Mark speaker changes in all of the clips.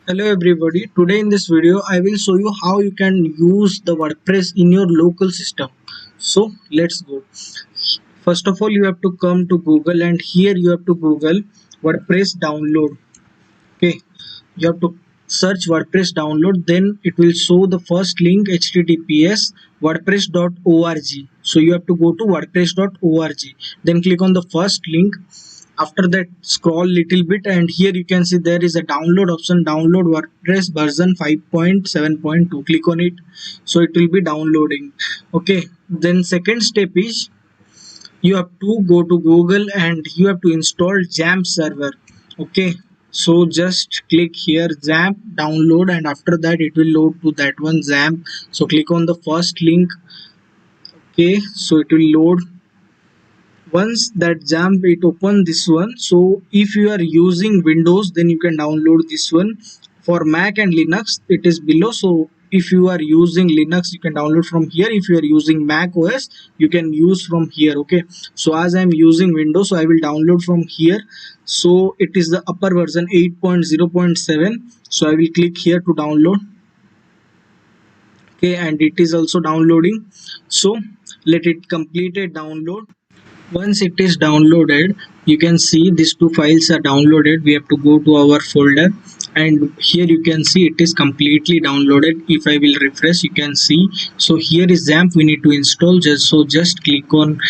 Speaker 1: Hello everybody, today in this video I will show you how you can use the WordPress in your local system. So let's go. First of all, you have to come to Google and here you have to Google WordPress download. Okay, you have to search WordPress download, then it will show the first link https wordpress.org. So you have to go to wordpress.org, then click on the first link. After that, scroll little bit and here you can see there is a download option, download WordPress version 5.7.2. click on it, so it will be downloading. Okay, then second step is you have to go to Google and you have to install XAMPP server. Okay, so just click here XAMPP download and after that it will load to that one XAMPP. So click on the first link. Okay, so it will load. Once that XAMPP it open this one, so if you are using Windows then you can download this one. For Mac and Linux it is below, so if you are using Linux you can download from here. If you are using Mac OS you can use from here. Okay, so as I am using Windows, so I will download from here. So it is the upper version 8.0.7, so I will click here to download. Okay, and it is also downloading, so let it complete a download. Once it is downloaded, you can see these two files are downloaded. We have to go to our folder and here you can see it is completely downloaded. If I will refresh, you can see, so here is XAMPP we need to install. Just click on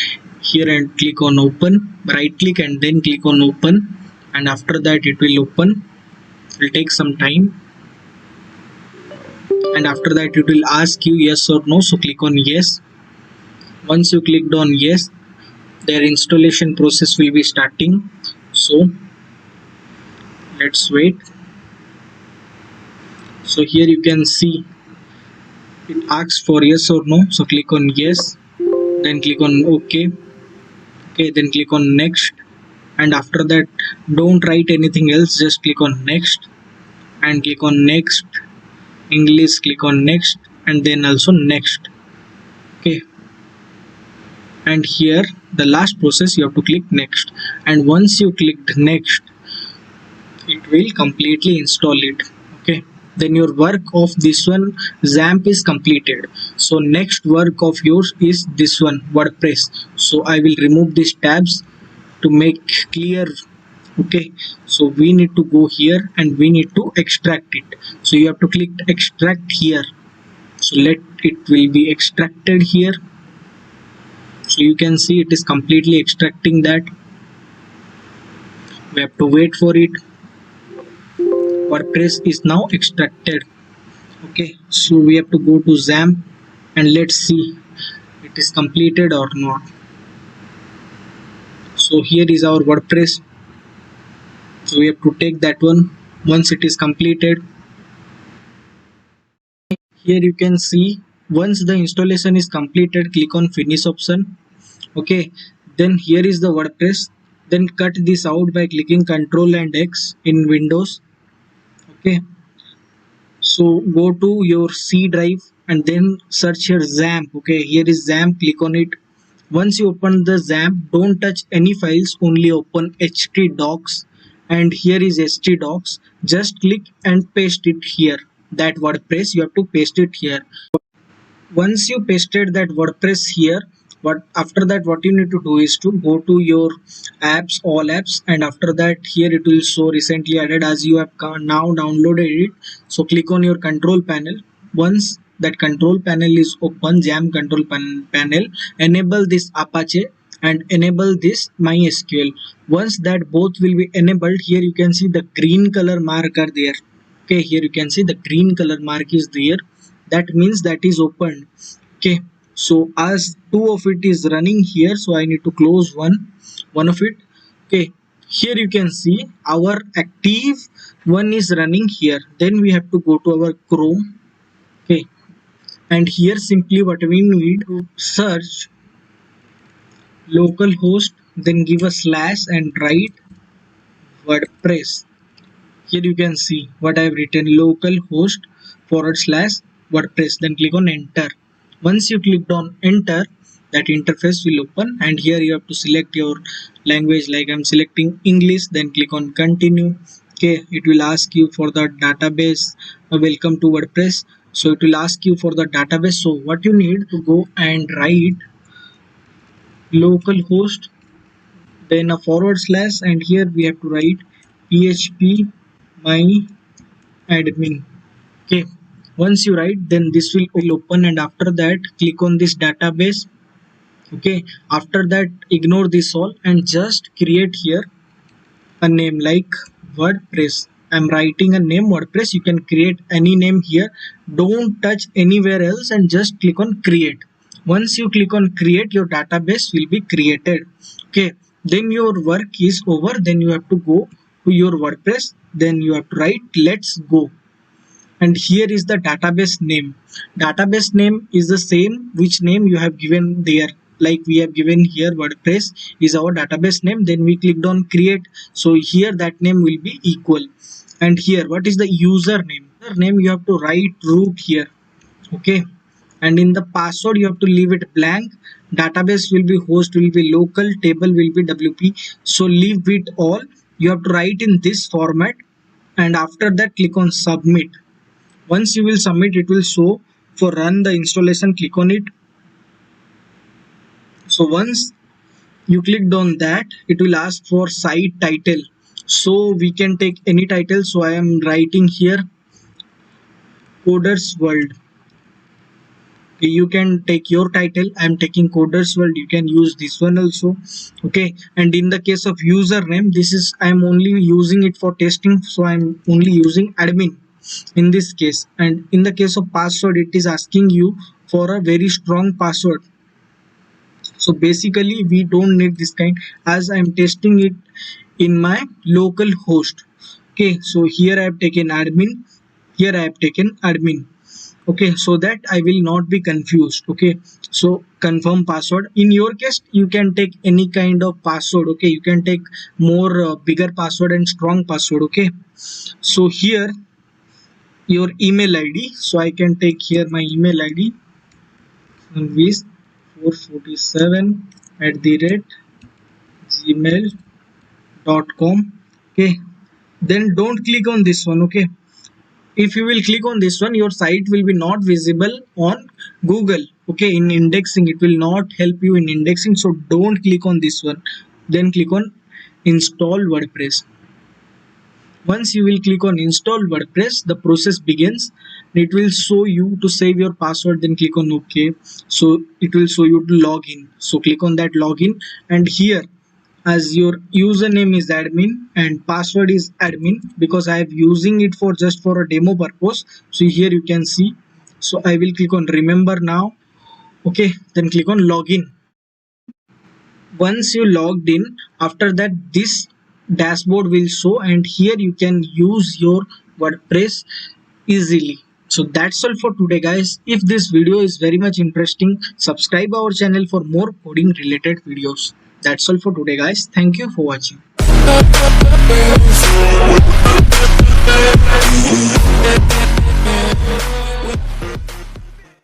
Speaker 1: here and click on open, right click and then click on open, and after that it will open. It will take some time and after that it will ask you yes or no, so click on yes. Once you clicked on yes, their installation process will be starting, so let's wait. So here you can see it asks for yes or no, so click on yes, then click on OK. Okay, then click on next, and after that don't write anything else, just click on next and click on next. English, click on next and then also next. Okay, and here the last process you have to click next, and once you clicked next it will completely install it. Okay, then your work of this one XAMPP is completed. So next work of yours is this one WordPress. So I will remove these tabs to make clear. Okay, so we need to go here and we need to extract it, so you have to click extract here. So let it will be extracted here, so you can see it is completely extracting that. We have to wait for it. WordPress is now extracted. Okay, so we have to go to XAMPP and let's see it is completed or not. So here is our WordPress, so we have to take that one. Once it is completed, here you can see once the installation is completed, click on finish option. Okay, then here is the WordPress. Then cut this out by clicking Ctrl and X in Windows. Okay, so go to your C drive and then search here XAMPP. Okay, here is XAMPP, click on it. Once you open the XAMPP, don't touch any files, only open htdocs, and here is htdocs. Just click and paste it here. That WordPress you have to paste it here. Once you pasted that WordPress here, what after that what you need to do is to go to your apps, all apps, and after that here it will show recently added as you have now downloaded it. So click on your control panel. Once that control panel is open, XAMPP control panel, enable this Apache and enable this MySQL. Once that both will be enabled, here you can see the green color mark are there. Okay, here you can see the green color mark is there, that means that is opened. Okay, so as two of it is running here, so I need to close one of it. Okay, here you can see our active one is running here. Then we have to go to our Chrome. Okay, and here simply what we need to search localhost, then give a slash and write WordPress. Here you can see what I have written, localhost / WordPress, then click on enter. Once you clicked on enter, that interface will open and here you have to select your language, like I'm selecting English, then click on continue Okay, it will ask you for the database. Welcome to WordPress. So it will ask you for the database. So what you need to go and write localhost, then a forward slash, and here we have to write php my admin. Okay, once you write, then this will open, and after that click on this database. Okay, after that ignore this all and just create here a name like WordPress. I'm writing a name WordPress. You can create any name here. Don't touch anywhere else and just click on create. Once you click on create, your database will be created. Okay, then your work is over. Then you have to go to your WordPress. Then you have to write let's go. And here is the database name. Database name is the same which name you have given there, like we have given here WordPress is our database name. Then we clicked on create, so here that name will be equal. And here what is the username you have to write root here. Okay, and in the password you have to leave it blank. Database will be host, will be local, table will be WP. So leave it all. You have to write in this format, and after that click on submit. Once you will submit, it will show for run the installation. Click on it. So once you clicked on that, it will ask for site title. So we can take any title. So I am writing here Coders World. Okay, you can take your title. I am taking Coders World. You can use this one also. Okay, and in the case of username, this is I am only using it for testing. So I am only using admin in this case. And in the case of password, it is asking you for a very strong password. So basically we don't need this kind, as I am testing it in my local host. Okay, so here I have taken admin, here I have taken admin. Okay, so that I will not be confused. Okay, so confirm password. In your case you can take any kind of password. Okay, you can take more bigger password and strong password. Okay, so here your email ID, so I can take here my email ID, sanviz447@gmail.com. okay, then don't click on this one. Okay, if you will click on this one, your site will be not visible on Google. Okay, in indexing it will not help you in indexing, so don't click on this one. Then click on install WordPress. Once you will click on install WordPress, the process begins. It will show you to save your password, then click on OK. So it will show you to log in. So click on that login, and here as your username is admin and password is admin, because I am using it for just for a demo purpose. So here you can see. So I will click on remember now. Okay, then click on login. Once you logged in, after that this dashboard will show, and here you can use your WordPress easily. So that's all for today, guys. If this video is very much interesting, subscribe our channel for more coding related videos. That's all for today, guys. Thank you for watching.